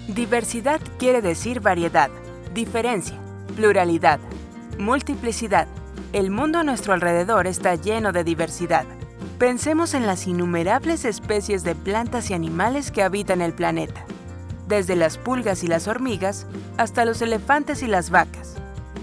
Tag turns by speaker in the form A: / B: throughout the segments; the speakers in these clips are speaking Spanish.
A: Diversidad quiere decir variedad, diferencia, pluralidad, multiplicidad. El mundo a nuestro alrededor está lleno de diversidad. Pensemos en las innumerables especies de plantas y animales que habitan el planeta, desde las pulgas y las hormigas hasta los elefantes y las vacas,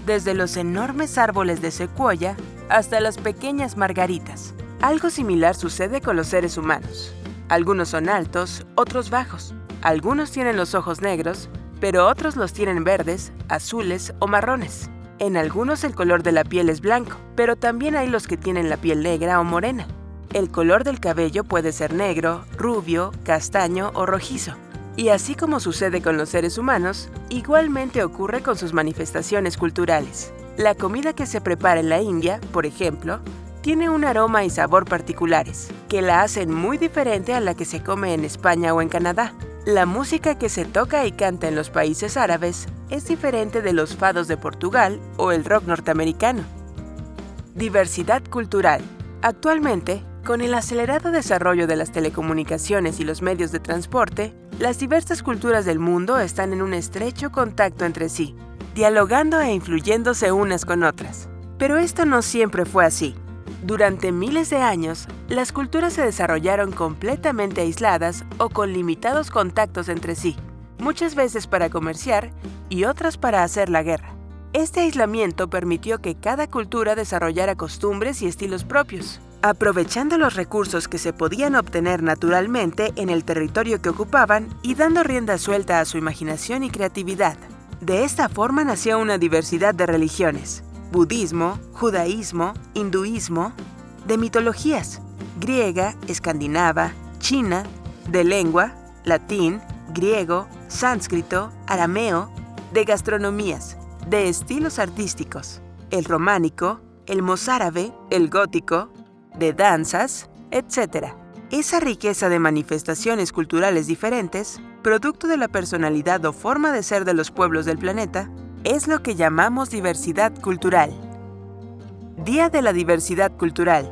A: desde los enormes árboles de secuoya hasta las pequeñas margaritas. Algo similar sucede con los seres humanos. Algunos son altos, otros bajos. Algunos tienen los ojos negros, pero otros los tienen verdes, azules o marrones. En algunos el color de la piel es blanco, pero también hay los que tienen la piel negra o morena. El color del cabello puede ser negro, rubio, castaño o rojizo. Y así como sucede con los seres humanos, igualmente ocurre con sus manifestaciones culturales. La comida que se prepara en la India, por ejemplo, tiene un aroma y sabor particulares, que la hacen muy diferente a la que se come en España o en Canadá. La música que se toca y canta en los países árabes es diferente de los fados de Portugal o el rock norteamericano. Diversidad cultural. Actualmente, con el acelerado desarrollo de las telecomunicaciones y los medios de transporte, las diversas culturas del mundo están en un estrecho contacto entre sí, dialogando e influyéndose unas con otras. Pero esto no siempre fue así. Durante miles de años, las culturas se desarrollaron completamente aisladas o con limitados contactos entre sí, muchas veces para comerciar y otras para hacer la guerra. Este aislamiento permitió que cada cultura desarrollara costumbres y estilos propios, aprovechando los recursos que se podían obtener naturalmente en el territorio que ocupaban y dando rienda suelta a su imaginación y creatividad. De esta forma nació una diversidad de religiones: budismo, judaísmo, hinduismo, de mitologías, griega, escandinava, china, de lengua, latín, griego, sánscrito, arameo, de gastronomías, de estilos artísticos, el románico, el mozárabe, el gótico, de danzas, etc. Esa riqueza de manifestaciones culturales diferentes, producto de la personalidad o forma de ser de los pueblos del planeta, es lo que llamamos diversidad cultural. Día de la Diversidad Cultural.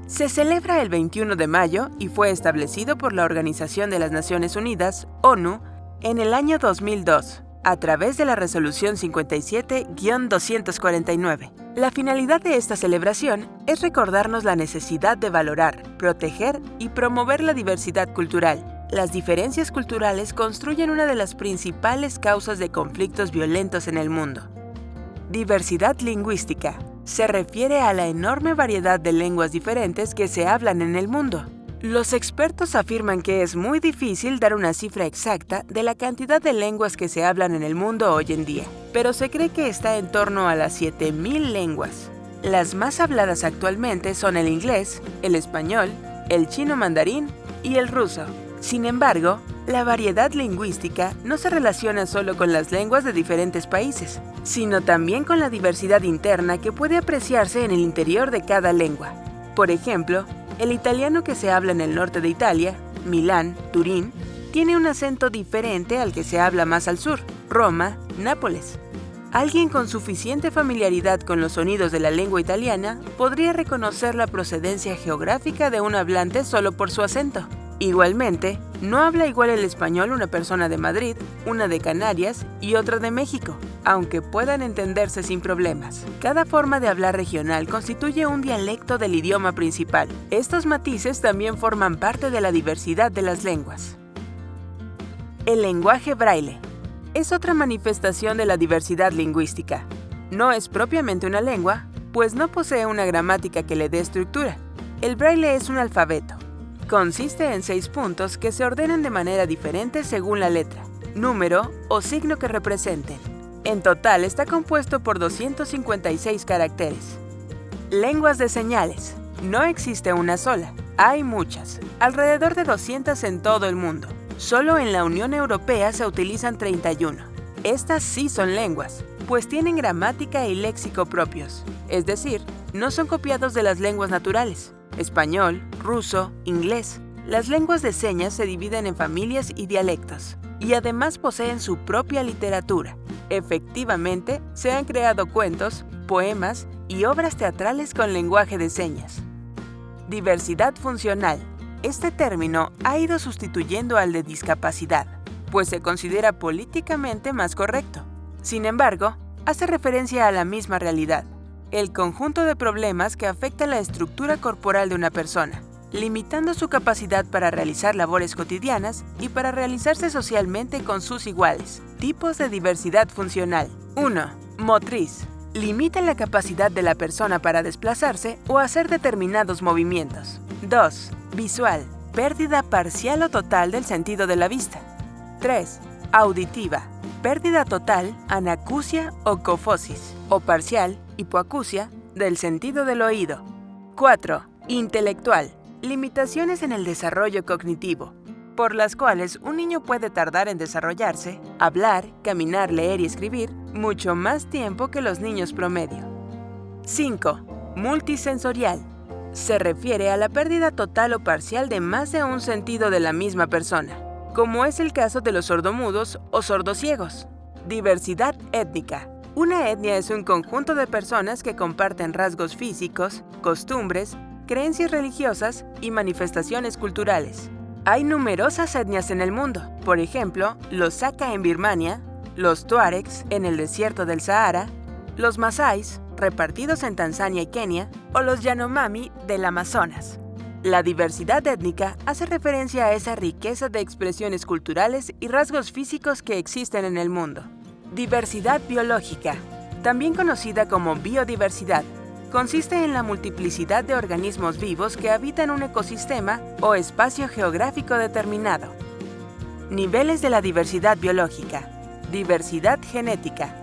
A: Se celebra el 21 de mayo y fue establecido por la Organización de las Naciones Unidas, ONU, en el año 2002, a través de la Resolución 57-249. La finalidad de esta celebración es recordarnos la necesidad de valorar, proteger y promover la diversidad cultural. Las diferencias culturales construyen una de las principales causas de conflictos violentos en el mundo. Diversidad lingüística. Se refiere a la enorme variedad de lenguas diferentes que se hablan en el mundo. Los expertos afirman que es muy difícil dar una cifra exacta de la cantidad de lenguas que se hablan en el mundo hoy en día, pero se cree que está en torno a las 7,000 lenguas. Las más habladas actualmente son el inglés, el español, el chino mandarín y el ruso. Sin embargo, la variedad lingüística no se relaciona solo con las lenguas de diferentes países, sino también con la diversidad interna que puede apreciarse en el interior de cada lengua. Por ejemplo, el italiano que se habla en el norte de Italia, Milán, Turín, tiene un acento diferente al que se habla más al sur, Roma, Nápoles. Alguien con suficiente familiaridad con los sonidos de la lengua italiana podría reconocer la procedencia geográfica de un hablante solo por su acento. Igualmente, no habla igual el español una persona de Madrid, una de Canarias y otra de México, aunque puedan entenderse sin problemas. Cada forma de hablar regional constituye un dialecto del idioma principal. Estos matices también forman parte de la diversidad de las lenguas. El lenguaje braille es otra manifestación de la diversidad lingüística. No es propiamente una lengua, pues no posee una gramática que le dé estructura. El braille es un alfabeto. Consiste en 6 puntos que se ordenan de manera diferente según la letra, número o signo que representen. En total está compuesto por 256 caracteres. Lenguas de señales. No existe una sola, hay muchas, alrededor de 200 en todo el mundo. Solo en la Unión Europea se utilizan 31. Estas sí son lenguas, pues tienen gramática y léxico propios, es decir, no son copiados de las lenguas naturales. Español, ruso, inglés. Las lenguas de señas se dividen en familias y dialectos, y además poseen su propia literatura. Efectivamente, se han creado cuentos, poemas y obras teatrales con lenguaje de señas. Diversidad funcional. Este término ha ido sustituyendo al de discapacidad, pues se considera políticamente más correcto. Sin embargo, hace referencia a la misma realidad, el conjunto de problemas que afecta la estructura corporal de una persona, limitando su capacidad para realizar labores cotidianas y para realizarse socialmente con sus iguales. Tipos de diversidad funcional. 1. Motriz. Limita la capacidad de la persona para desplazarse o hacer determinados movimientos. 2. Visual. Pérdida parcial o total del sentido de la vista. 3. Auditiva. Pérdida total, anacusia o cofosis, o parcial, hipoacusia, del sentido del oído. 4. Intelectual. Limitaciones en el desarrollo cognitivo, por las cuales un niño puede tardar en desarrollarse, hablar, caminar, leer y escribir mucho más tiempo que los niños promedio. 5. Multisensorial. Se refiere a la pérdida total o parcial de más de un sentido de la misma persona, como es el caso de los sordomudos o sordociegos. Diversidad étnica. Una etnia es un conjunto de personas que comparten rasgos físicos, costumbres, creencias religiosas y manifestaciones culturales. Hay numerosas etnias en el mundo, por ejemplo, los Saka en Birmania, los Tuaregs en el desierto del Sahara, los Masáis, repartidos en Tanzania y Kenia, o los Yanomami del Amazonas. La diversidad étnica hace referencia a esa riqueza de expresiones culturales y rasgos físicos que existen en el mundo. Diversidad biológica, también conocida como biodiversidad, consiste en la multiplicidad de organismos vivos que habitan un ecosistema o espacio geográfico determinado. Niveles de la diversidad biológica. Diversidad genética.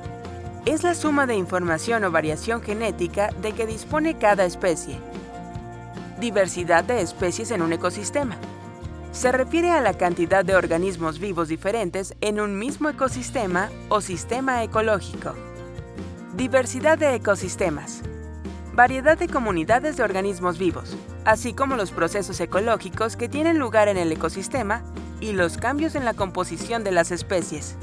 A: Es la suma de información o variación genética de que dispone cada especie. Diversidad de especies en un ecosistema. Se refiere a la cantidad de organismos vivos diferentes en un mismo ecosistema o sistema ecológico. Diversidad de ecosistemas. Variedad de comunidades de organismos vivos, así como los procesos ecológicos que tienen lugar en el ecosistema y los cambios en la composición de las especies.